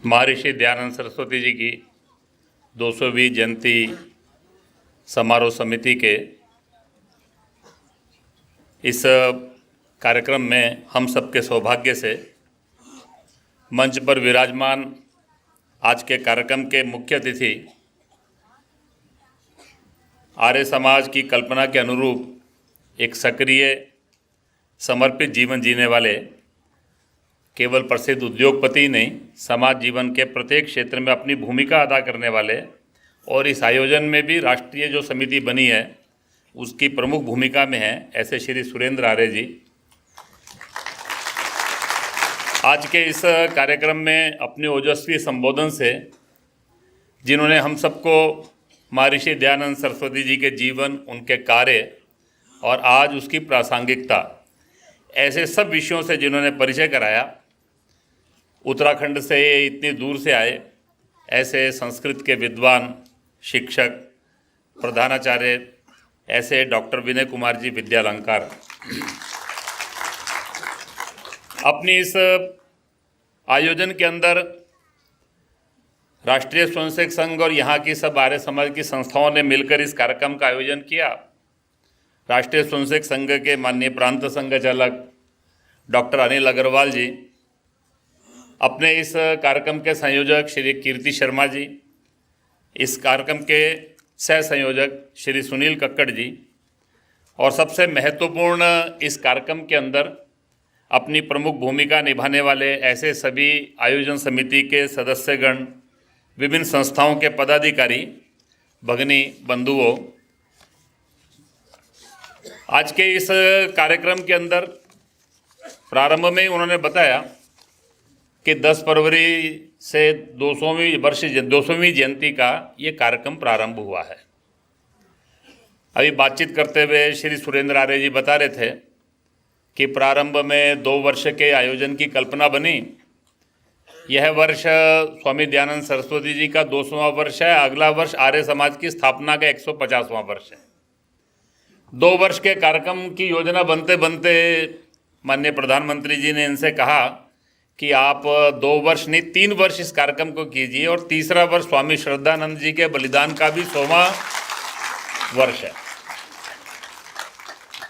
महर्षि दयानंद सरस्वती जी की 220वीं जयंती समारोह समिति के इस कार्यक्रम में हम सबके सौभाग्य से मंच पर विराजमान आज के कार्यक्रम के मुख्य अतिथि आर्य समाज की कल्पना के अनुरूप एक सक्रिय समर्पित जीवन जीने वाले केवल प्रसिद्ध उद्योगपति नहीं, समाज जीवन के प्रत्येक क्षेत्र में अपनी भूमिका अदा करने वाले और इस आयोजन में भी राष्ट्रीय जो समिति बनी है उसकी प्रमुख भूमिका में है, ऐसे श्री सुरेंद्र आर्य जी आज के इस कार्यक्रम में अपने ओजस्वी संबोधन से जिन्होंने हम सबको महर्षि दयानंद सरस्वती जी के जीवन, उनके कार्य और आज उसकी प्रासंगिकता, ऐसे सब विषयों से जिन्होंने परिचय कराया। उत्तराखंड से इतनी दूर से आए ऐसे संस्कृत के विद्वान, शिक्षक, प्रधानाचार्य, ऐसे डॉक्टर विनय कुमार जी विद्यालंकार अपनी इस आयोजन के अंदर राष्ट्रीय स्वयंसेवक संघ और यहाँ की सब आर्य समाज की संस्थाओं ने मिलकर इस कार्यक्रम का आयोजन किया। राष्ट्रीय स्वयंसेवक संघ के माननीय प्रांत संघ चालक डॉक्टर अनिल अग्रवाल जी, अपने इस कार्यक्रम के संयोजक श्री कीर्ति शर्मा जी, इस कार्यक्रम के सह संयोजक श्री सुनील कक्कड़ जी, और सबसे महत्वपूर्ण इस कार्यक्रम के अंदर अपनी प्रमुख भूमिका निभाने वाले ऐसे सभी आयोजन समिति के सदस्यगण, विभिन्न संस्थाओं के पदाधिकारी, भगिनी बंधुओं, आज के इस कार्यक्रम के अंदर प्रारंभ में उन्होंने बताया कि 10 फरवरी से 200वीं जयंती का ये कार्यक्रम प्रारंभ हुआ है। अभी बातचीत करते हुए श्री सुरेंद्र आर्य जी बता रहे थे कि प्रारंभ में 2 वर्ष के आयोजन की कल्पना बनी। यह वर्ष स्वामी दयानंद सरस्वती जी का 200वां वर्ष है, अगला वर्ष आर्य समाज की स्थापना का 150वां वर्ष है। 2 वर्ष के कार्यक्रम की योजना बनते बनते माननीय प्रधानमंत्री जी ने इनसे कहा कि आप 2 वर्ष नहीं 3 वर्ष इस कार्यक्रम को कीजिए और तीसरा वर्ष स्वामी श्रद्धानंद जी के बलिदान का भी 100वां वर्ष है।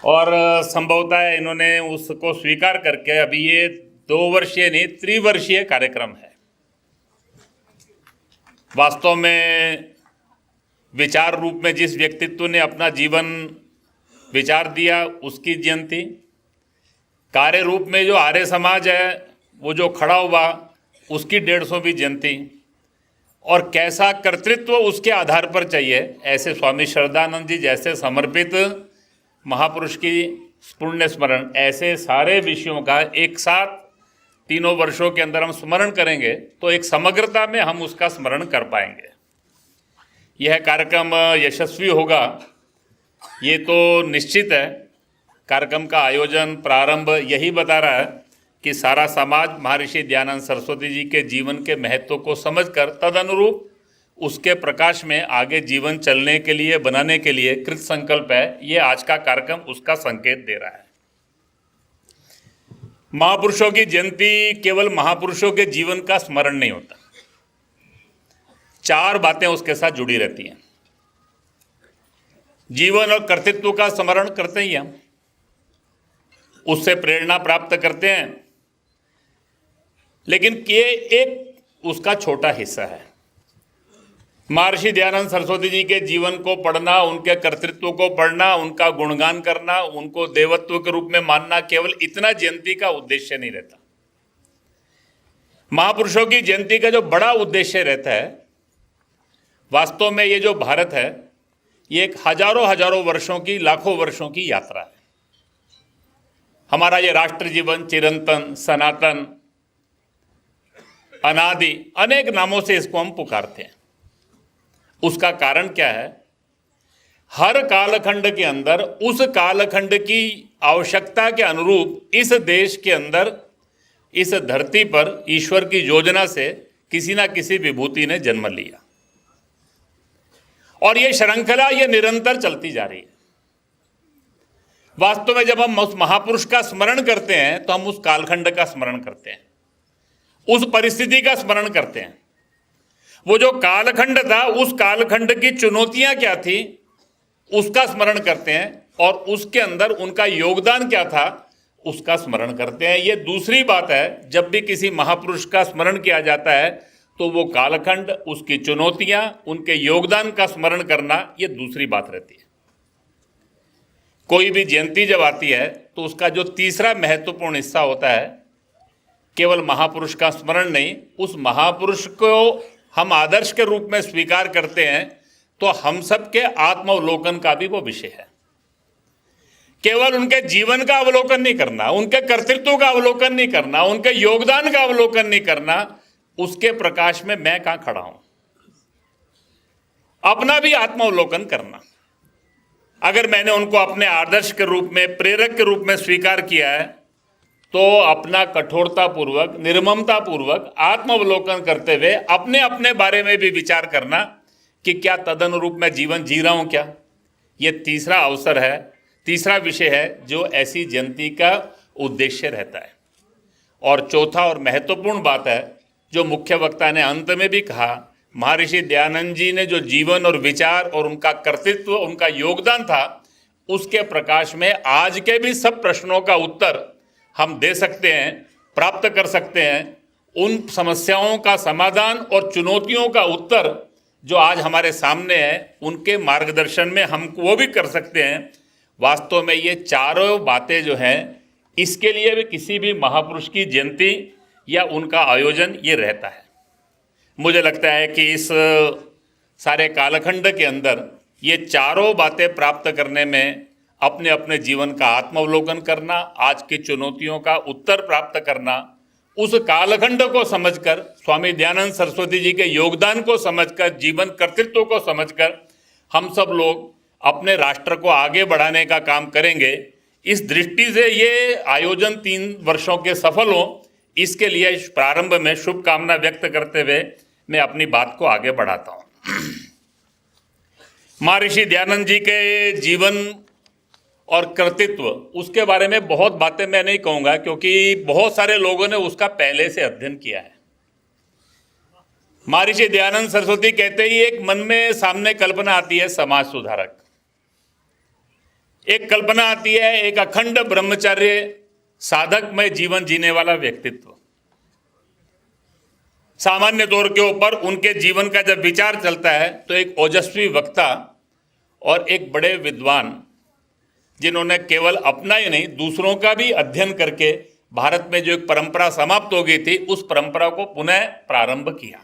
और संभवतः इन्होंने उसको स्वीकार करके अभी ये 2 वर्षीय नहीं 3 वर्षीय कार्यक्रम है। वास्तव में विचार रूप में जिस व्यक्तित्व ने अपना जीवन विचार दिया उसकी जयंती, कार्य रूप में जो आर्य समाज है वो जो खड़ा हुआ उसकी 150वीं जयंती, और कैसा कर्तृत्व उसके आधार पर चाहिए, ऐसे स्वामी श्रद्धानंद जी जैसे समर्पित महापुरुष की पुण्य स्मरण, ऐसे सारे विषयों का एक साथ 3 वर्षों के अंदर हम स्मरण करेंगे तो एक समग्रता में हम उसका स्मरण कर पाएंगे। यह कार्यक्रम यशस्वी होगा ये तो निश्चित है। कार्यक्रम का आयोजन प्रारंभ यही बता रहा है कि सारा समाज महर्षि दयानंद सरस्वती जी के जीवन के महत्व को समझकर तदनुरूप उसके प्रकाश में आगे जीवन चलने के लिए, बनाने के लिए कृत संकल्प है। ये आज का कार्यक्रम उसका संकेत दे रहा है। महापुरुषों की जयंती केवल महापुरुषों के जीवन का स्मरण नहीं होता, 4 बातें उसके साथ जुड़ी रहती हैं। जीवन और कर्तृत्व का स्मरण करते ही हम उससे प्रेरणा प्राप्त करते हैं, लेकिन ये एक उसका छोटा हिस्सा है। महर्षि दयानंद सरस्वती जी के जीवन को पढ़ना, उनके कर्तृत्व को पढ़ना, उनका गुणगान करना, उनको देवत्व के रूप में मानना, केवल इतना जयंती का उद्देश्य नहीं रहता। महापुरुषों की जयंती का जो बड़ा उद्देश्य रहता है, वास्तव में ये जो भारत है ये एक हजारों वर्षों की, लाखों वर्षों की यात्रा है। हमारा ये राष्ट्र जीवन चिरंतन, सनातन, अनादि, अनेक नामों से इसको हम पुकारते हैं। उसका कारण क्या है? हर कालखंड के अंदर उस कालखंड की आवश्यकता के अनुरूप इस देश के अंदर, इस धरती पर ईश्वर की योजना से किसी ना किसी विभूति ने जन्म लिया, और ये श्रृंखला ये निरंतर चलती जा रही है। वास्तव में जब हम उस महापुरुष का स्मरण करते हैं तो हम उस कालखंड का स्मरण करते हैं, उस परिस्थिति का स्मरण करते हैं। वो जो कालखंड था, उस कालखंड की चुनौतियां क्या थी उसका स्मरण करते हैं, और उसके अंदर उनका योगदान क्या था उसका स्मरण करते हैं। ये दूसरी बात है, जब भी किसी महापुरुष का स्मरण किया जाता है तो वो कालखंड, उसकी चुनौतियां, उनके योगदान का स्मरण करना, ये दूसरी बात रहती है। कोई भी जयंती जब आती है तो उसका जो तीसरा महत्वपूर्ण हिस्सा होता है, केवल महापुरुष का स्मरण नहीं, उस महापुरुष को हम आदर्श के रूप में स्वीकार करते हैं तो हम सब के आत्मावलोकन का भी वो विषय है। केवल उनके जीवन का अवलोकन नहीं करना, उनके कर्तृत्व का अवलोकन नहीं करना, उनके योगदान का अवलोकन नहीं करना, उसके प्रकाश में मैं कहां खड़ा हूं, अपना भी आत्मावलोकन करना। अगर मैंने उनको अपने आदर्श के रूप में, प्रेरक के रूप में स्वीकार किया है तो अपना कठोरतापूर्वक, निर्ममतापूर्वक आत्मावलोकन करते हुए अपने अपने बारे में भी विचार करना कि क्या तदनुरूप मैं जीवन जी रहा हूं क्या। ये तीसरा अवसर है, तीसरा विषय है जो ऐसी जयंती का उद्देश्य रहता है। और चौथा और महत्वपूर्ण बात है जो मुख्य वक्ता ने अंत में भी कहा, महर्षि दयानंद जी ने जो जीवन और विचार और उनका कर्तृत्व, उनका योगदान था, उसके प्रकाश में आज के भी सब प्रश्नों का उत्तर हम दे सकते हैं, प्राप्त कर सकते हैं। उन समस्याओं का समाधान और चुनौतियों का उत्तर जो आज हमारे सामने है, उनके मार्गदर्शन में हम वो भी कर सकते हैं। वास्तव में ये चारों बातें जो हैं, इसके लिए भी किसी भी महापुरुष की जयंती या उनका आयोजन ये रहता है। मुझे लगता है कि इस सारे कालखंड के अंदर ये चारों बातें प्राप्त करने में अपने अपने जीवन का आत्मावलोकन करना, आज की चुनौतियों का उत्तर प्राप्त करना, उस कालखंड को समझकर, स्वामी दयानंद सरस्वती जी के योगदान को समझकर, जीवन कर्तृत्व को समझकर हम सब लोग अपने राष्ट्र को आगे बढ़ाने का काम करेंगे। इस दृष्टि से ये आयोजन 3 वर्षों के सफल हो, इसके लिए प्रारंभ में शुभकामना व्यक्त करते हुए मैं अपनी बात को आगे बढ़ाता हूँ। महर्षि दयानंद जी के जीवन और कर्तृत्व, उसके बारे में बहुत बातें मैं नहीं कहूँगा क्योंकि बहुत सारे लोगों ने उसका पहले से अध्ययन किया है। महर्षि दयानंद सरस्वती कहते ही एक मन में सामने कल्पना आती है समाज सुधारक, एक कल्पना आती है एक अखंड ब्रह्मचर्य साधकमय जीवन जीने वाला व्यक्तित्व। सामान्य तौर के ऊपर उनके जीवन का जब विचार चलता है तो एक ओजस्वी वक्ता और एक बड़े विद्वान, जिन्होंने केवल अपना ही नहीं दूसरों का भी अध्ययन करके भारत में जो एक परंपरा समाप्त हो गई थी, उस परंपरा को पुनः प्रारंभ किया।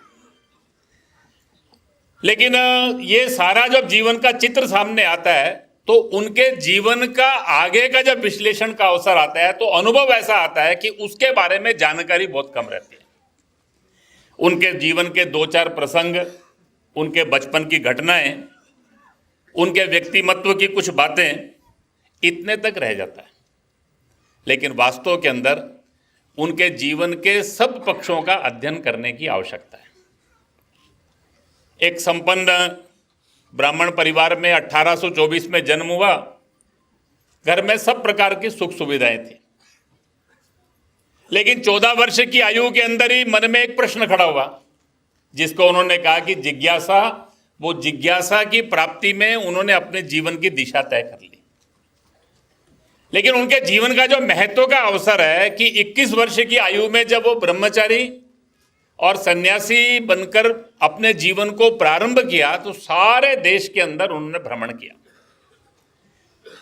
लेकिन ये सारा जब जीवन का चित्र सामने आता है तो उनके जीवन का आगे का जब विश्लेषण का अवसर आता है तो अनुभव ऐसा आता है कि उसके बारे में जानकारी बहुत कम रहती है। उनके जीवन के 2-4 प्रसंग, उनके बचपन की घटनाएं, उनके व्यक्तिमत्व की कुछ बातें, इतने तक रह जाता है। लेकिन वास्तव के अंदर उनके जीवन के सब पक्षों का अध्ययन करने की आवश्यकता है। एक संपन्न ब्राह्मण परिवार में 1824 में जन्म हुआ। घर में सब प्रकार की सुख सुविधाएं थी, लेकिन 14 वर्ष की आयु के अंदर ही मन में एक प्रश्न खड़ा हुआ, जिसको उन्होंने कहा कि जिज्ञासा। वो जिज्ञासा की प्राप्ति में उन्होंने अपने जीवन की दिशा तय कर ली। लेकिन उनके जीवन का जो महत्व का अवसर है कि 21 वर्ष की आयु में जब वो ब्रह्मचारी और सन्यासी बनकर अपने जीवन को प्रारंभ किया तो सारे देश के अंदर उन्होंने भ्रमण किया।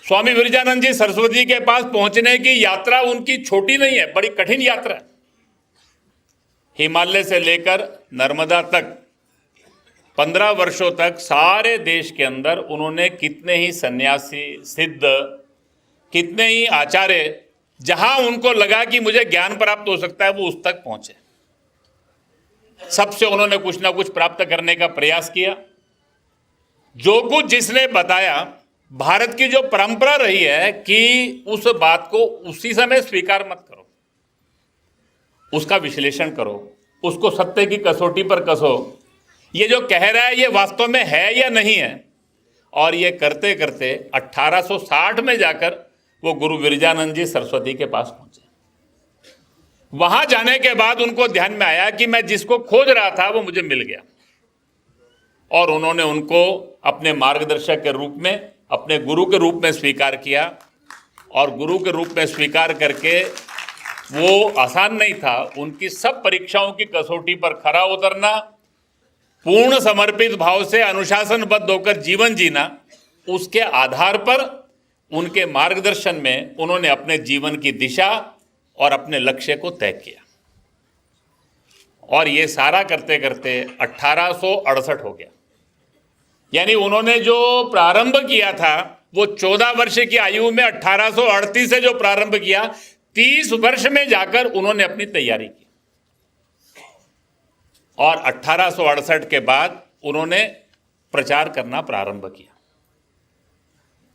स्वामी विरजानंद जी सरस्वती के पास पहुंचने की यात्रा उनकी छोटी नहीं है, बड़ी कठिन यात्रा है। हिमालय से लेकर नर्मदा तक 15 वर्षों तक सारे देश के अंदर उन्होंने कितने ही सन्यासी, सिद्ध, कितने ही आचार्य, जहां उनको लगा कि मुझे ज्ञान प्राप्त हो सकता है, वो उस तक पहुंचे। सबसे उन्होंने कुछ ना कुछ प्राप्त करने का प्रयास किया। जो कुछ जिसने बताया, भारत की जो परंपरा रही है कि उस बात को उसी समय स्वीकार मत करो, उसका विश्लेषण करो, उसको सत्य की कसौटी पर कसो, ये जो कह रहा है ये वास्तव में है या नहीं है। और ये करते करते 1860 में जाकर वो गुरु विरजानंद जी सरस्वती के पास पहुंचे। वहां जाने के बाद उनको ध्यान में आया कि मैं जिसको खोज रहा था वो मुझे मिल गया, और उन्होंने उनको अपने मार्गदर्शक के रूप में, अपने गुरु के रूप में स्वीकार किया। और गुरु के रूप में स्वीकार करके वो आसान नहीं था, उनकी सब परीक्षाओं की कसौटी पर खरा उतरना, पूर्ण समर्पित भाव से अनुशासनबद्ध होकर जीवन जीना, उसके आधार पर उनके मार्गदर्शन में उन्होंने अपने जीवन की दिशा और अपने लक्ष्य को तय किया। और ये सारा करते करते 1868 हो गया। यानी उन्होंने जो प्रारंभ किया था वो 14 वर्ष की आयु में 1838 से जो प्रारंभ किया, 30 वर्ष में जाकर उन्होंने अपनी तैयारी की। और 1868 के बाद उन्होंने प्रचार करना प्रारंभ किया।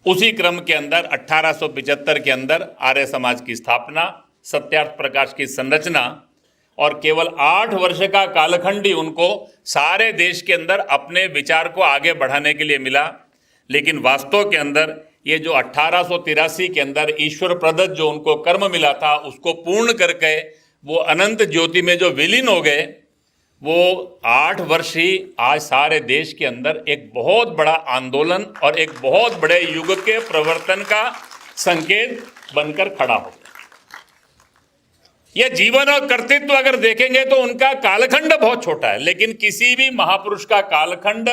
उसी क्रम के अंदर 1875 के अंदर आर्य समाज की स्थापना, सत्यार्थ प्रकाश की संरचना, और केवल 8 वर्ष का कालखंड ही उनको सारे देश के अंदर अपने विचार को आगे बढ़ाने के लिए मिला। लेकिन वास्तव के अंदर ये जो 1883 के अंदर ईश्वर प्रदत्त जो उनको कर्म मिला था, उसको पूर्ण करके वो अनंत ज्योति में जो विलीन हो गए, वो 8 वर्ष ही आज सारे देश के अंदर एक बहुत बड़ा आंदोलन और एक बहुत बड़े युग के प्रवर्तन का संकेत बनकर खड़ा हो गया। यह जीवन और कर्तृत्व अगर देखेंगे तो उनका कालखंड बहुत छोटा है, लेकिन किसी भी महापुरुष का कालखंड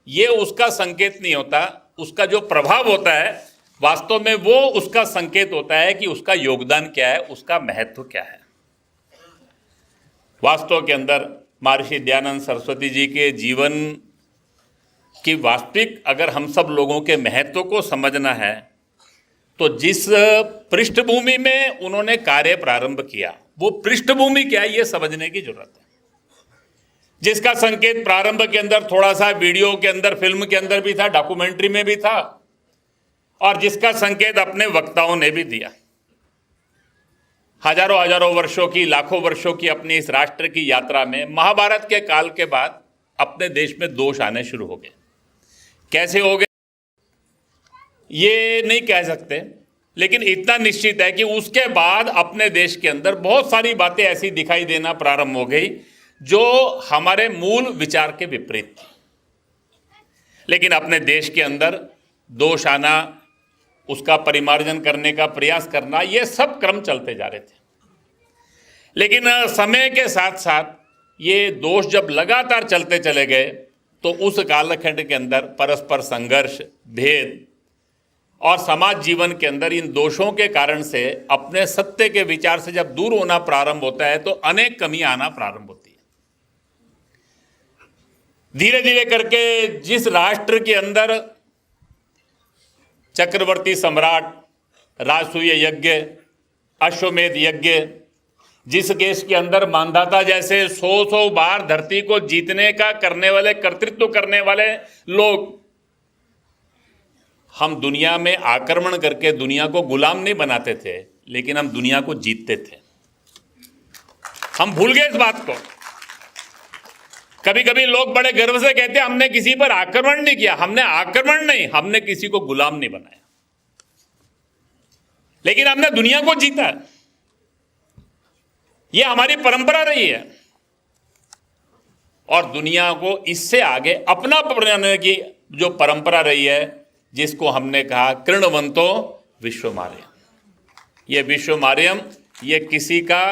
ये उसका संकेत नहीं होता। उसका जो प्रभाव होता है वास्तव में वो उसका संकेत होता है कि उसका योगदान क्या है, उसका महत्व क्या है। वास्तव के अंदर महर्षि दयानंद सरस्वती जी के जीवन की वास्तविक अगर हम सब लोगों के महत्व को समझना है तो जिस पृष्ठभूमि में उन्होंने कार्य प्रारंभ किया, वो पृष्ठभूमि क्या है ये समझने की जरूरत है। जिसका संकेत प्रारंभ के अंदर थोड़ा सा वीडियो के अंदर, फिल्म के अंदर भी था, डॉक्यूमेंट्री में भी था, और जिसका संकेत अपने वक्ताओं ने भी दिया। हजारों हजारों वर्षों की, लाखों वर्षों की अपनी इस राष्ट्र की यात्रा में महाभारत के काल के बाद अपने देश में दोष आने शुरू हो गए। कैसे हो गए ये नहीं कह सकते, लेकिन इतना निश्चित है कि उसके बाद अपने देश के अंदर बहुत सारी बातें ऐसी दिखाई देना प्रारंभ हो गई जो हमारे मूल विचार के विपरीत थी। लेकिन अपने देश के अंदर दोष आना, उसका परिमार्जन करने का प्रयास करना, ये सब क्रम चलते जा रहे थे। लेकिन समय के साथ साथ ये दोष जब लगातार चलते चले गए तो उस कालखंड के अंदर परस्पर संघर्ष, भेद और समाज जीवन के अंदर इन दोषों के कारण से अपने सत्य के विचार से जब दूर होना प्रारंभ होता है तो अनेक कमियां आना प्रारंभ होती है। धीरे धीरे करके जिस राष्ट्र के अंदर चक्रवर्ती सम्राट, राजसूय यज्ञ, अश्वमेध यज्ञ, जिस देश के अंदर मानधाता जैसे 100 बार धरती को जीतने का करने वाले, कर्तृत्व करने वाले लोग, हम दुनिया में आक्रमण करके दुनिया को गुलाम नहीं बनाते थे, लेकिन हम दुनिया को जीतते थे। हम भूल गए इस बात को। कभी कभी लोग बड़े गर्व से कहते हैं हमने किसी पर आक्रमण नहीं किया। हमने आक्रमण नहीं, हमने किसी को गुलाम नहीं बनाया, लेकिन हमने दुनिया को जीता। यह हमारी परंपरा रही है और दुनिया को इससे आगे अपना बनाने की जो परंपरा रही है, जिसको हमने कहा कृणवंतो विश्वमार्यम। यह विश्वमार्यम ये किसी का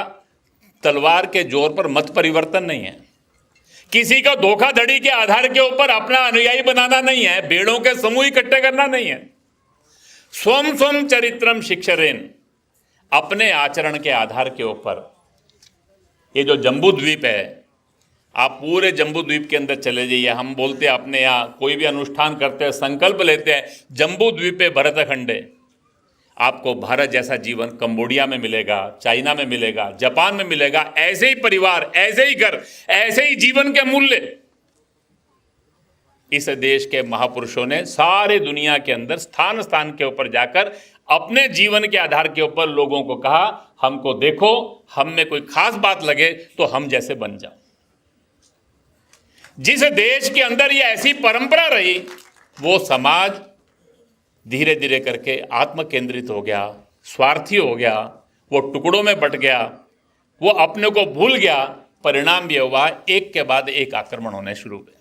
तलवार के जोर पर मत परिवर्तन नहीं है, किसी का धोखाधड़ी के आधार के ऊपर अपना अनुयायी बनाना नहीं है, भेड़ों के समूह इकट्ठे करना नहीं है। स्वम स्वम चरित्रम शिक्षरेन, अपने आचरण के आधार के ऊपर। ये जो जम्बू द्वीप है, आप पूरे जम्बू द्वीप के अंदर चले जाइए। हम बोलते हैं अपने यहाँ कोई भी अनुष्ठान करते हैं, संकल्प लेते हैं जम्बू द्वीपे भरतखंडे। आपको भारत जैसा जीवन कंबोडिया में मिलेगा, चाइना में मिलेगा, जापान में मिलेगा। ऐसे ही परिवार, ऐसे ही घर, ऐसे ही जीवन के मूल्य इस देश के महापुरुषों ने सारे दुनिया के अंदर स्थान स्थान के ऊपर जाकर अपने जीवन के आधार के ऊपर लोगों को कहा, हमको देखो, हम में कोई खास बात लगे तो हम जैसे बन जाओ। जिस देश के अंदर ये ऐसी परंपरा रही, वो समाज धीरे धीरे करके आत्म केंद्रित हो गया, स्वार्थी हो गया, वो टुकड़ों में बट गया। वो अपने को भूल गया। परिणाम ये हुआ, एक के बाद एक आक्रमण होने शुरू हुए।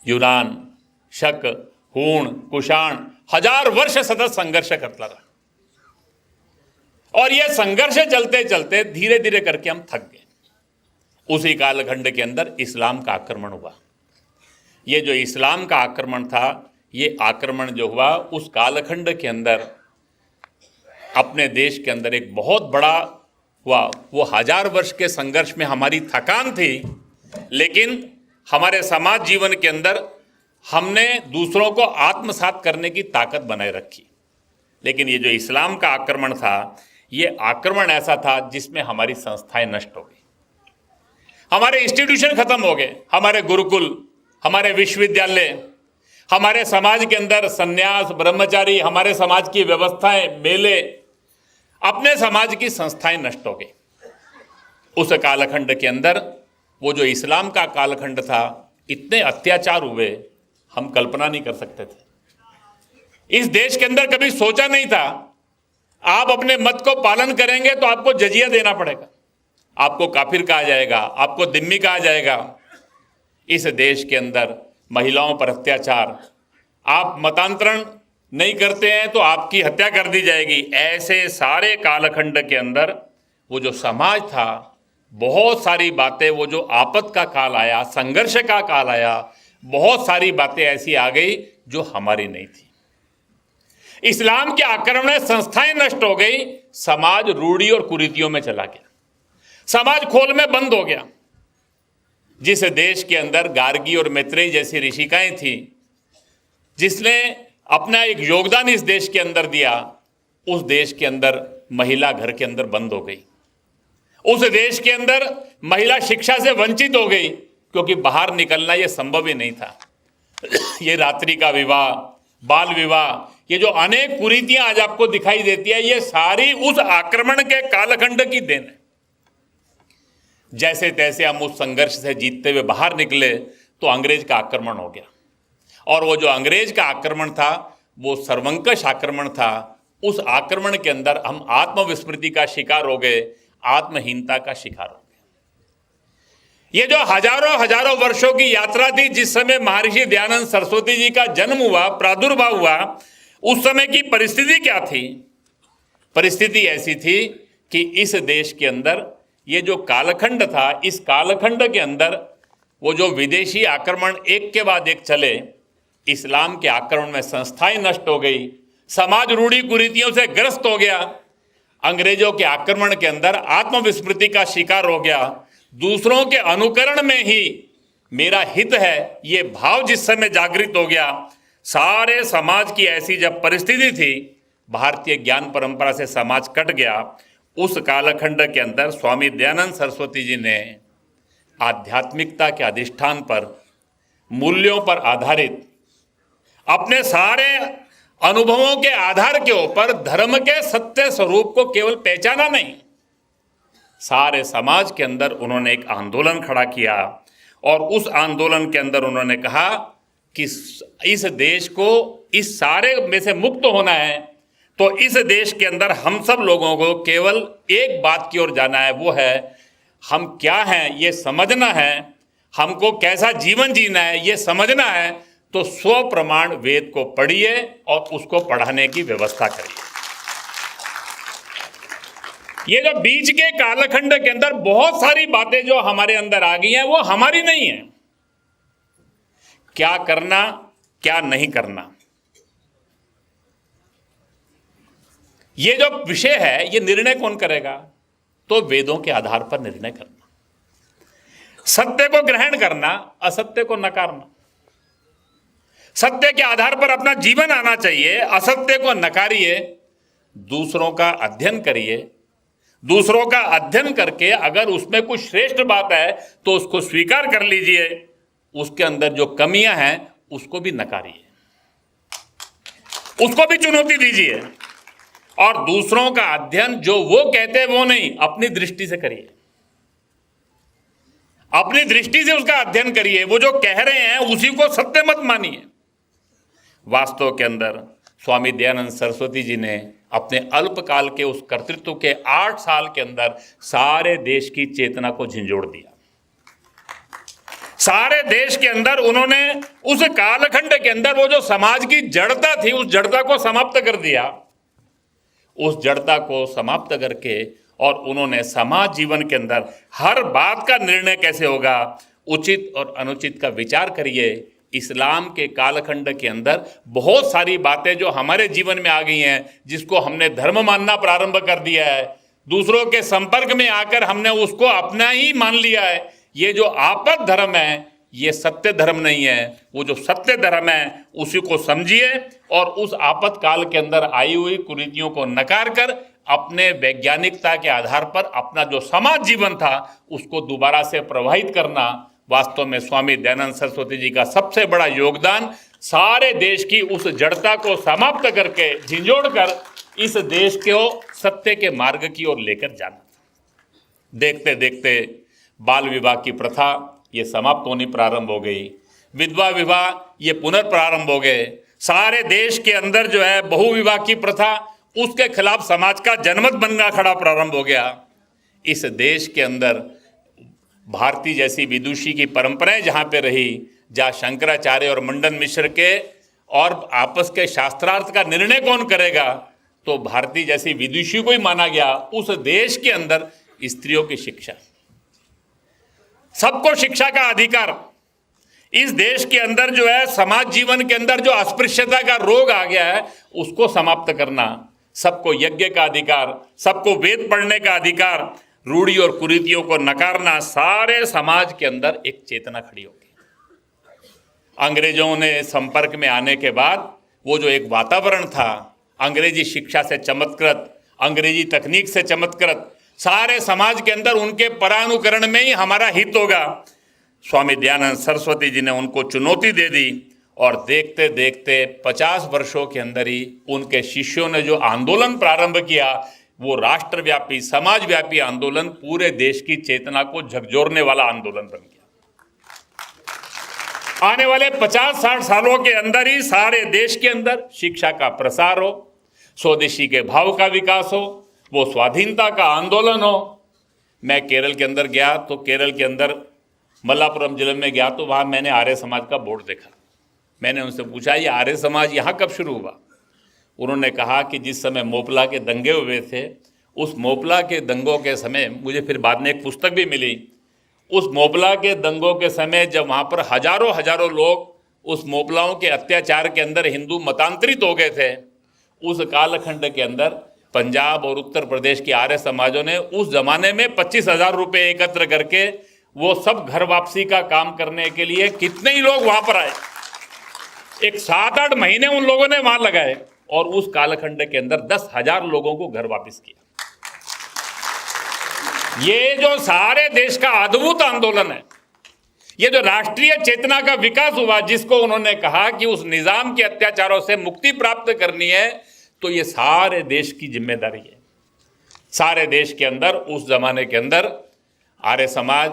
यूनान, शक, हूण, कुषाण 1000 वर्ष सतत संघर्ष करता रहा, और यह संघर्ष चलते चलते धीरे धीरे करके हम थक गए। उसी कालखंड के अंदर इस्लाम का आक्रमण हुआ। ये जो इस्लाम का आक्रमण था, ये आक्रमण जो हुआ उस कालखंड के अंदर अपने देश के अंदर एक बहुत बड़ा हुआ। वो 1000 वर्ष के संघर्ष में हमारी थकान थी, लेकिन हमारे समाज जीवन के अंदर हमने दूसरों को आत्मसात करने की ताकत बनाए रखी। लेकिन ये जो इस्लाम का आक्रमण था, ये आक्रमण ऐसा था जिसमें हमारी संस्थाएं नष्ट हो गई, हमारे इंस्टीट्यूशन खत्म हो गए, हमारे गुरुकुल, हमारे विश्वविद्यालय, हमारे समाज के अंदर सन्यास, ब्रह्मचारी, हमारे समाज की व्यवस्थाएं, मेले, अपने समाज की संस्थाएं नष्ट हो गई। उस कालखंड के अंदर वो जो इस्लाम का कालखंड था, इतने अत्याचार हुए हम कल्पना नहीं कर सकते थे। इस देश के अंदर कभी सोचा नहीं था आप अपने मत को पालन करेंगे तो आपको जजिया देना पड़ेगा, आपको काफिर कहा जाएगा, आपको दिम्मी कहा जाएगा। इस देश के अंदर महिलाओं पर अत्याचार, आप मतांतरण नहीं करते हैं तो आपकी हत्या कर दी जाएगी। ऐसे सारे कालखंड के अंदर वो जो समाज था, बहुत सारी बातें, वो जो आपद का काल आया, संघर्ष का काल आया, बहुत सारी बातें ऐसी आ गई जो हमारी नहीं थी। इस्लाम के आक्रमण में संस्थाएं नष्ट हो गई, समाज रूढ़ी और कुरीतियों में चला गया, समाज खोल में बंद हो गया। जिस देश के अंदर गार्गी और मैत्रेयी जैसी ऋषिकाएं थी, जिसने अपना एक योगदान इस देश के अंदर दिया, उस देश के अंदर महिला घर के अंदर बंद हो गई। उस देश के अंदर महिला शिक्षा से वंचित हो गई, क्योंकि बाहर निकलना यह संभव ही नहीं था। ये रात्रि का विवाह, बाल विवाह, ये जो अनेक कुरीतियां आज आपको दिखाई देती है, ये सारी उस आक्रमण के कालखंड की देन है। जैसे तैसे हम उस संघर्ष से जीतते हुए बाहर निकले तो अंग्रेज का आक्रमण हो गया, और वो जो अंग्रेज का आक्रमण था वो सर्वंकष आक्रमण था। उस आक्रमण के अंदर हम आत्मविस्मृति का शिकार हो गए, आत्महीनता का शिकार हो गए। ये जो हजारों वर्षों की यात्रा थी, जिस समय महर्षि दयानंद सरस्वती जी का जन्म हुआ, प्रादुर्भाव हुआ, उस समय की परिस्थिति क्या थी? परिस्थिति ऐसी थी कि इस देश के अंदर ये जो कालखंड था, इस कालखंड के अंदर वो जो विदेशी आक्रमण एक के बाद एक चले, इस्लाम के आक्रमण में संस्थाएं नष्ट हो गई, समाज रूढ़ी कुरीतियों से ग्रस्त हो गया, अंग्रेजों के आक्रमण के अंदर आत्मविस्मृति का शिकार हो गया, दूसरों के अनुकरण में ही मेरा हित है, ये भाव जिस समय जागृत हो गया, सारे समाज की ऐसी जब परिस्थिति थी, भारतीय ज्ञान परंपरा से समाज कट गया। उस कालखंड के अंदर स्वामी दयानंद सरस्वती जी ने आध्यात्मिकता के अधिष्ठान पर, मूल्यों पर आधारित, अपने सारे अनुभवों के आधार के ऊपर धर्म के सत्य स्वरूप को केवल पहचाना नहीं, सारे समाज के अंदर उन्होंने एक आंदोलन खड़ा किया, और उस आंदोलन के अंदर उन्होंने कहा कि इस देश को इस सारे में से मुक्त होना है, तो इस देश के अंदर हम सब लोगों को केवल एक बात की ओर जाना है, वो है हम क्या हैं ये समझना है, हमको कैसा जीवन जीना है ये समझना है। तो स्व प्रमाण वेद को पढ़िए और उसको पढ़ाने की व्यवस्था करिए। ये जो बीच के कालखंड के अंदर बहुत सारी बातें जो हमारे अंदर आ गई हैं, वो हमारी नहीं है। क्या करना, क्या नहीं करना, ये जो विषय है, ये निर्णय कौन करेगा? तो वेदों के आधार पर निर्णय करना, सत्य को ग्रहण करना, असत्य को नकारना। सत्य के आधार पर अपना जीवन आना चाहिए, असत्य को नकारिए, दूसरों का अध्ययन करिए, दूसरों का अध्ययन करके अगर उसमें कुछ श्रेष्ठ बात है तो उसको स्वीकार कर लीजिए, उसके अंदर जो कमियां हैं उसको भी नकारिए, उसको भी चुनौती दीजिए, और दूसरों का अध्ययन जो वो कहते हैं वो नहीं, अपनी दृष्टि से करिए, अपनी दृष्टि से उसका अध्ययन करिए। वो जो कह रहे हैं उसी को सत्य मत मानिए। वास्तव के अंदर स्वामी दयानंद सरस्वती जी ने अपने अल्पकाल के उस कर्तृत्व के 8 साल के अंदर सारे देश की चेतना को झंझोड़ दिया। सारे देश के अंदर उन्होंने उस कालखंड के अंदर वो जो समाज की जड़ता थी, उस जड़ता को समाप्त कर दिया। उस जड़ता को समाप्त करके और उन्होंने समाज जीवन के अंदर हर बात का निर्णय कैसे होगा, उचित और अनुचित का विचार करिए। इस्लाम के कालखंड के अंदर बहुत सारी बातें जो हमारे जीवन में आ गई हैं, जिसको हमने धर्म मानना प्रारंभ कर दिया है, दूसरों के संपर्क में आकर हमने उसको अपना ही मान लिया है। ये जो आपद धर्म है, ये सत्य धर्म नहीं है। वो जो सत्य धर्म है उसी को समझिए और उस आपद काल के अंदर आई हुई कुरीतियों को नकार कर अपने वैज्ञानिकता के आधार पर अपना जो समाज जीवन था उसको दोबारा से प्रवाहित करना। वास्तव में स्वामी दयानंद सरस्वती जी का सबसे बड़ा योगदान सारे देश की उस जड़ता को समाप्त करके झिंझोड़ कर इस देश को सत्य के मार्ग की ओर लेकर जाना था। देखते देखते बाल विवाह की प्रथा ये समाप्त होनी प्रारंभ हो गई, विधवा विवाह ये पुनर्प्रारंभ हो गए। सारे देश के अंदर जो है बहुविवाह की प्रथा, उसके खिलाफ समाज का जनमत बनना खड़ा प्रारंभ हो गया। इस देश के अंदर भारती जैसी विदुषी की परंपराएं जहाँ पे रही, जहाँ शंकराचार्य और मंडन मिश्र के और आपस के शास्त्रार्थ का निर्णय कौन करेगा, तो भारती जैसी विदुषी को ही माना गया। उस देश के अंदर स्त्रियों की शिक्षा, सबको शिक्षा का अधिकार, इस देश के अंदर जो है समाज जीवन के अंदर जो अस्पृश्यता का रोग आ गया है उसको समाप्त करना, सबको यज्ञ का अधिकार, सबको वेद पढ़ने का अधिकार, रूढ़ी और कुरीतियों को नकारना, सारे समाज के अंदर एक चेतना खड़ी होगी। अंग्रेजों ने संपर्क में आने के बाद वो जो एक वातावरण था, अंग्रेजी शिक्षा से चमत्कृत, अंग्रेजी तकनीक से चमत्कृत, सारे समाज के अंदर उनके परानुकरण में ही हमारा हित होगा। स्वामी दयानंद सरस्वती जी ने उनको चुनौती दे दी और देखते देखते 50 वर्षों के अंदर ही उनके शिष्यों ने जो आंदोलन प्रारंभ किया, वो राष्ट्रव्यापी समाजव्यापी आंदोलन, पूरे देश की चेतना को झकझोरने वाला आंदोलन बन गया। आने वाले 50-60 सालों के अंदर ही सारे देश के अंदर शिक्षा का प्रसार हो, स्वदेशी के भाव का विकास हो, वो स्वाधीनता का आंदोलन हो। मैं केरल के अंदर गया तो केरल के अंदर मल्लापुरम जिले में गया तो वहाँ मैंने आर्य समाज का बोर्ड देखा। मैंने उनसे पूछा ये आर्य समाज यहाँ कब शुरू हुआ? उन्होंने कहा कि जिस समय मोपला के दंगे हुए थे, उस मोपला के दंगों के समय, मुझे फिर बाद में एक पुस्तक भी मिली, उस मोपला के दंगों के समय जब वहाँ पर हजारों हजारों लोग उस मोपलाओं के अत्याचार के अंदर हिंदू मतांतरित हो गए थे, उस कालखंड के अंदर पंजाब और उत्तर प्रदेश के आर्य समाजों ने उस जमाने में 25,000 रुपये एकत्र करके वो सब घर वापसी का काम करने के लिए कितने ही लोग वहां पर आए। एक 7-8 महीने उन लोगों ने वहां लगाए और उस कालखंड के अंदर 10,000 लोगों को घर वापस किया। ये जो सारे देश का अद्भुत आंदोलन है, ये जो राष्ट्रीय चेतना का विकास हुआ, जिसको उन्होंने कहा कि उस निजाम के अत्याचारों से मुक्ति प्राप्त करनी है, तो ये सारे देश की जिम्मेदारी है। सारे देश के अंदर उस जमाने के अंदर आर्य समाज,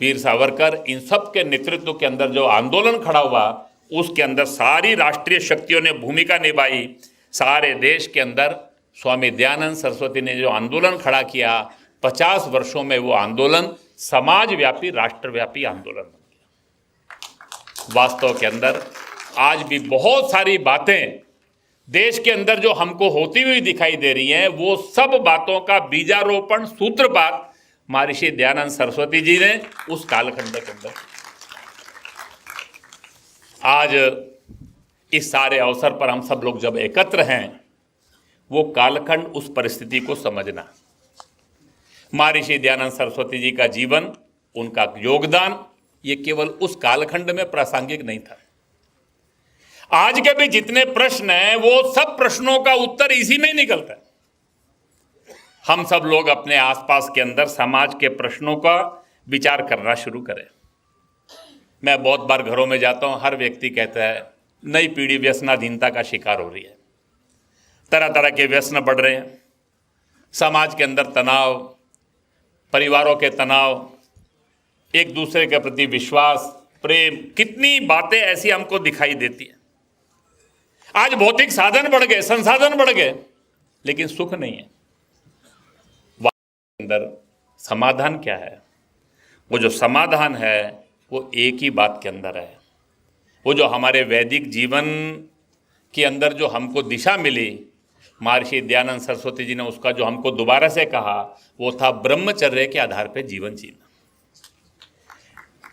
वीर सावरकर, इन सब के नेतृत्व के अंदर जो आंदोलन खड़ा हुआ, उसके अंदर सारी राष्ट्रीय शक्तियों ने भूमिका निभाई। सारे देश के अंदर स्वामी दयानंद सरस्वती ने जो आंदोलन खड़ा किया, 50 वर्षों में वो आंदोलन समाजव्यापी, राष्ट्रव्यापी आंदोलन बन गया। वास्तव के अंदर आज भी बहुत सारी बातें देश के अंदर जो हमको होती हुई दिखाई दे रही हैं, वो सब बातों का बीजारोपण, सूत्रपात महर्षि दयानंद सरस्वती जी ने उस कालखंड के अंदर। आज इस सारे अवसर पर हम सब लोग जब एकत्र हैं, वो कालखंड, उस परिस्थिति को समझना। महर्षि दयानंद सरस्वती जी का जीवन, उनका योगदान, ये केवल उस कालखंड में प्रासंगिक नहीं था। आज के भी जितने प्रश्न हैं, वो सब प्रश्नों का उत्तर इसी में निकलता है। हम सब लोग अपने आसपास के अंदर समाज के प्रश्नों का विचार करना शुरू करें। मैं बहुत बार घरों में जाता हूं, हर व्यक्ति कहता है नई पीढ़ी व्यसनाधीनता का शिकार हो रही है, तरह तरह के व्यसन बढ़ रहे हैं, समाज के अंदर तनाव, परिवारों के तनाव, एक दूसरे के प्रति विश्वास, प्रेम, कितनी बातें ऐसी हमको दिखाई देती हैं। आज भौतिक साधन बढ़ गए, संसाधन बढ़ गए, लेकिन सुख नहीं है। अंदर समाधान क्या है? वो जो समाधान है वो एक ही बात के अंदर है। वो जो हमारे वैदिक जीवन के अंदर जो हमको दिशा मिली, महर्षि दयानंद सरस्वती जी ने उसका जो हमको दोबारा से कहा, वो था ब्रह्मचर्य के आधार पर जीवन जीना।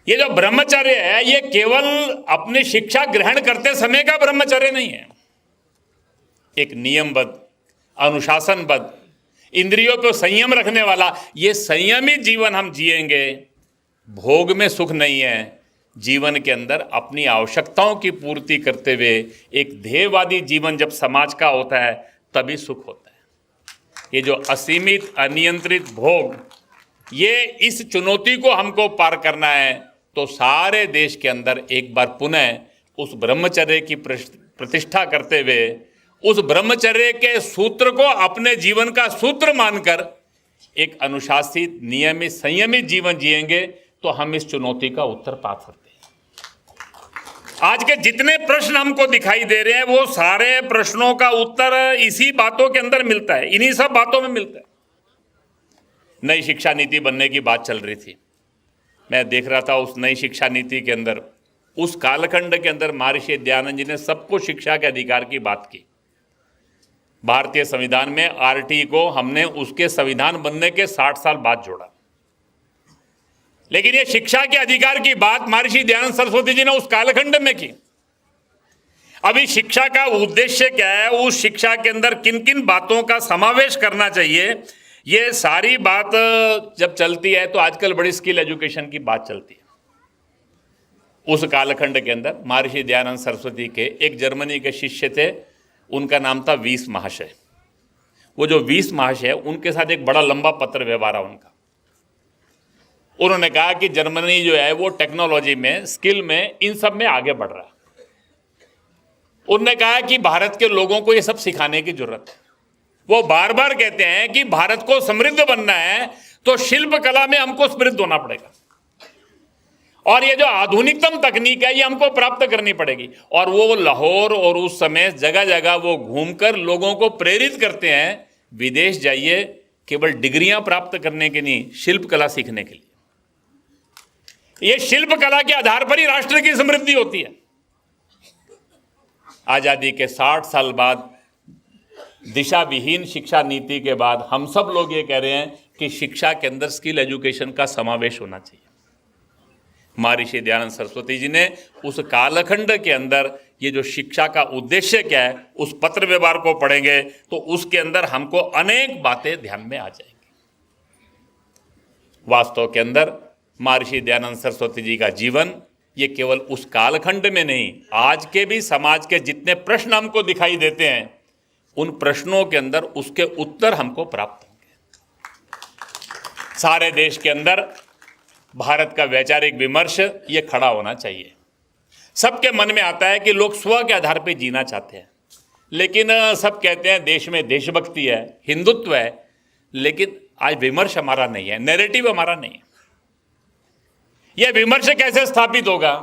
ये जो ब्रह्मचर्य है ये केवल अपनी शिक्षा ग्रहण करते समय का ब्रह्मचर्य नहीं है। एक नियमबद्ध, अनुशासनबद्ध, इंद्रियों पर संयम रखने वाला ये संयमित जीवन हम जिएंगे। भोग में सुख नहीं है, जीवन के अंदर अपनी आवश्यकताओं की पूर्ति करते हुए एक ध्येयवादी जीवन जब समाज का होता है तभी सुख होता है। ये जो असीमित अनियंत्रित भोग, ये इस चुनौती को हमको पार करना है तो सारे देश के अंदर एक बार पुनः उस ब्रह्मचर्य की प्रतिष्ठा करते हुए उस ब्रह्मचर्य के सूत्र को अपने जीवन का सूत्र मानकर एक अनुशासित, नियमित, संयमित जीवन जिएंगे तो हम इस चुनौती का उत्तर पा सकते हैं। आज के जितने प्रश्न हमको दिखाई दे रहे हैं वो सारे प्रश्नों का उत्तर इसी बातों के अंदर मिलता है, इन्हीं सब बातों में मिलता है। नई शिक्षा नीति बनने की बात चल रही थी, मैं देख रहा था उस नई शिक्षा नीति के अंदर, उस कालखंड के अंदर महर्षि दयानंद जी ने सबको शिक्षा के अधिकार की बात की। भारतीय संविधान में आरटी को हमने उसके संविधान बनने के 60 साल बाद जोड़ा, लेकिन ये शिक्षा के अधिकार की बात महर्षि दयानंद सरस्वती जी ने उस कालखंड में की। अभी शिक्षा का उद्देश्य क्या है, उस शिक्षा के अंदर किन किन बातों का समावेश करना चाहिए, ये सारी बात जब चलती है तो आजकल बड़ी स्किल एजुकेशन की बात चलती है। उस कालखंड के अंदर महर्षि दयानंद सरस्वती के एक जर्मनी के शिष्य थे, उनका नाम था वीस महाशय। वो जो वीस महाशय, उनके साथ एक बड़ा लंबा पत्र व्यवहार है उनका। उन्होंने कहा कि जर्मनी जो है वो टेक्नोलॉजी में, स्किल में, इन सब में आगे बढ़ रहा है। उन्होंने कहा कि भारत के लोगों को ये सब सिखाने की जरूरत है। वो बार बार कहते हैं कि भारत को समृद्ध बनना है तो शिल्प कला में हमको समृद्ध होना पड़ेगा, और ये जो आधुनिकतम तकनीक है ये हमको प्राप्त करनी पड़ेगी। और वो लाहौर और उस समय जगह जगह वो घूमकर लोगों को प्रेरित करते हैं, विदेश जाइए, केवल डिग्रियां प्राप्त करने के नहीं, शिल्प कला सीखने के लिए। ये शिल्प कला के आधार पर ही राष्ट्र की समृद्धि होती है। आजादी के 60 साल बाद, दिशा विहीन शिक्षा नीति के बाद हम सब लोग ये कह रहे हैं कि शिक्षा के अंदर स्किल एजुकेशन का समावेश होना चाहिए। महर्षि दयानंद सरस्वती जी ने उस कालखंड के अंदर ये जो शिक्षा का उद्देश्य क्या है, उस पत्र व्यवहार को पढ़ेंगे तो उसके अंदर हमको अनेक बातें ध्यान में आ जाएंगी। वास्तव के अंदर महर्षि दयानंद सरस्वती जी का जीवन ये केवल उस कालखंड में नहीं, आज के भी समाज के जितने प्रश्न हमको दिखाई देते हैं उन प्रश्नों के अंदर उसके उत्तर हमको प्राप्त होंगे। सारे देश के अंदर भारत का वैचारिक विमर्श ये खड़ा होना चाहिए। सबके मन में आता है कि लोग स्व के आधार पर जीना चाहते हैं, लेकिन सब कहते हैं देश में देशभक्ति है, हिंदुत्व है, लेकिन आज विमर्श हमारा नहीं है, नैरेटिव हमारा नहीं है। यह विमर्श कैसे स्थापित होगा?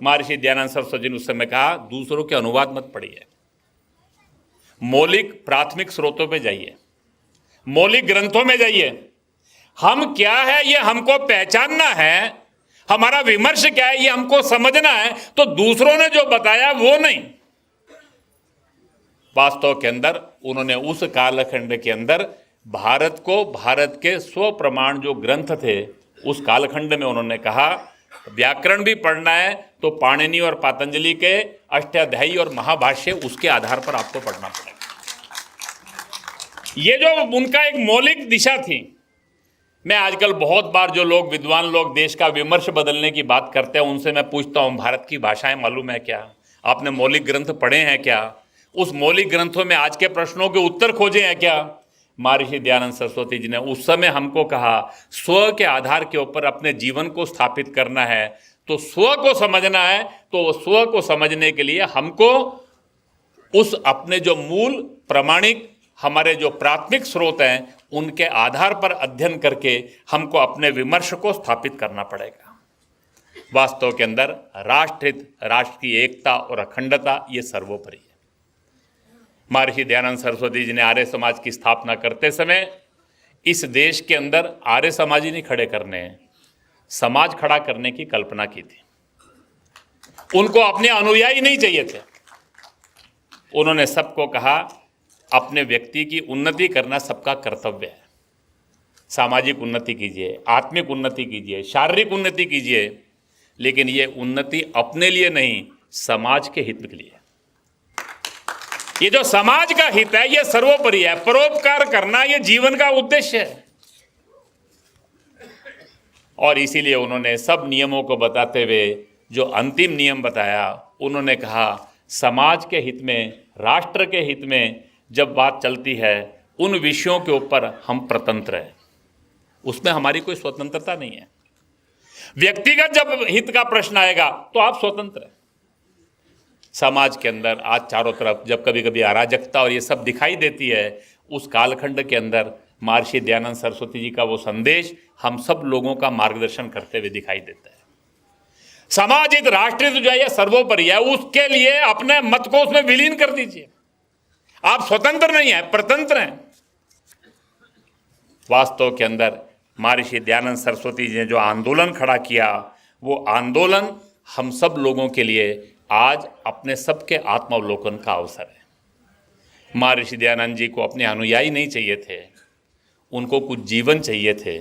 महर्षि दयानंद सरस्वती ने उस समय कहा, दूसरों के अनुवाद मत पढ़िए, मौलिक प्राथमिक स्रोतों पे जाइए, मौलिक ग्रंथों में जाइए। हम क्या है ये हमको पहचानना है, हमारा विमर्श क्या है ये हमको समझना है, तो दूसरों ने जो बताया वो नहीं। वास्तव के अंदर उन्होंने उस कालखंड के अंदर भारत को, भारत के 100 प्रमाण जो ग्रंथ थे उस कालखंड में उन्होंने कहा व्याकरण भी पढ़ना है तो पाणिनि और पातंजलि के अष्टाध्यायी और महाभाष्य उसके आधार पर आपको पढ़ना पड़ेगा। ये जो उनका एक मौलिक दिशा थी। मैं आजकल बहुत बार जो लोग, विद्वान लोग देश का विमर्श बदलने की बात करते हैं, उनसे मैं पूछता हूँ भारत की भाषाएं मालूम है क्या? आपने मौलिक ग्रंथ पढ़े हैं क्या? उस मौलिक ग्रंथों में आज के प्रश्नों के उत्तर खोजे हैं क्या? महर्षि दयानंद सरस्वती जी ने उस समय हमको कहा स्व के आधार के ऊपर अपने जीवन को स्थापित करना है, तो स्व को समझना है, तो स्व को समझने के लिए हमको उस अपने जो मूल प्रामाणिक हमारे जो प्राथमिक स्रोत हैं उनके आधार पर अध्ययन करके हमको अपने विमर्श को स्थापित करना पड़ेगा। वास्तव के अंदर राष्ट्रहित, राष्ट्र की एकता और अखंडता ये सर्वोपरि है। महर्षि दयानंद सरस्वती जी ने आर्य समाज की स्थापना करते समय इस देश के अंदर आर्य समाज ही नहीं खड़े करने हैं, समाज खड़ा करने की कल्पना की थी। उनको अपने अनुयायी नहीं चाहिए थे। उन्होंने सबको कहा अपने व्यक्ति की उन्नति करना सबका कर्तव्य है। सामाजिक उन्नति कीजिए, आत्मिक उन्नति कीजिए, शारीरिक उन्नति कीजिए, लेकिन ये उन्नति अपने लिए नहीं, समाज के हित के लिए। ये जो समाज का हित है ये सर्वोपरि है। परोपकार करना ये जीवन का उद्देश्य है। और इसीलिए उन्होंने सब नियमों को बताते हुए जो अंतिम नियम बताया, उन्होंने कहा समाज के हित में, राष्ट्र के हित में जब बात चलती है, उन विषयों के ऊपर हम स्वतंत्र हैं, उसमें हमारी कोई स्वतंत्रता नहीं है। व्यक्तिगत जब हित का प्रश्न आएगा तो आप स्वतंत्र हैं। समाज के अंदर आज चारों तरफ जब कभी कभी अराजकता और ये सब दिखाई देती है, उस कालखंड के अंदर महर्षि दयानंद सरस्वती जी का वो संदेश हम सब लोगों का मार्गदर्शन करते हुए दिखाई देता है। समाज हित, राष्ट्र हित जो है सर्वोपरि है, उसके लिए अपने मत को उसमें विलीन कर दीजिए। आप स्वतंत्र नहीं है, परतंत्र हैं। वास्तव के अंदर महर्षि दयानंद सरस्वती जी ने जो आंदोलन खड़ा किया, वो आंदोलन हम सब लोगों के लिए आज अपने सबके आत्मावलोकन का अवसर है। महर्षि दयानंद जी को अपने अनुयायी नहीं चाहिए थे, उनको कुछ जीवन चाहिए थे।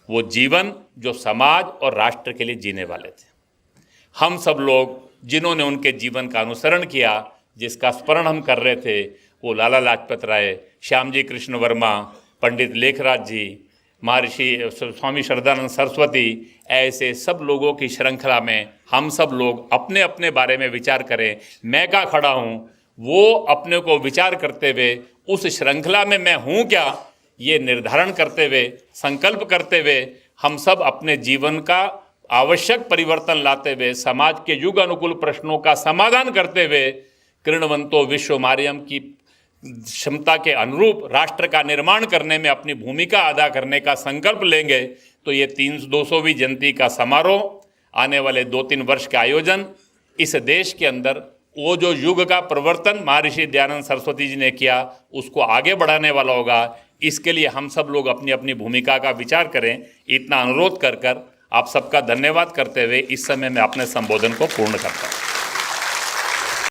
वो जीवन जो समाज और राष्ट्र के लिए जीने वाले थे। हम सब लोग जिन्होंने उनके जीवन का अनुसरण किया, जिसका स्मरण हम कर रहे थे, वो लाला लाजपत राय, श्यामजी कृष्ण वर्मा, पंडित लेखराज जी, महर्षि स्वामी श्रद्धानंद सरस्वती, ऐसे सब लोगों की श्रृंखला में हम सब लोग अपने अपने बारे में विचार करें। मैं क्या खड़ा हूँ, वो अपने को विचार करते हुए उस श्रृंखला में मैं हूँ क्या, ये निर्धारण करते हुए, संकल्प करते हुए हम सब अपने जीवन का आवश्यक परिवर्तन लाते हुए, समाज के युग अनुकूल प्रश्नों का समाधान करते हुए, कृणवंतो विश्व मार्यम की क्षमता के अनुरूप राष्ट्र का निर्माण करने में अपनी भूमिका अदा करने का संकल्प लेंगे तो ये 200वीं जयंती का समारोह, आने वाले 2-3 वर्ष के आयोजन, इस देश के अंदर वो जो युग का परिवर्तन महर्षि दयानंद सरस्वती जी ने किया, उसको आगे बढ़ाने वाला होगा। इसके लिए हम सब लोग अपनी अपनी भूमिका का विचार करें। इतना अनुरोध कर आप सबका धन्यवाद करते हुए इस समय मैं अपने संबोधन को पूर्ण करता हूँ।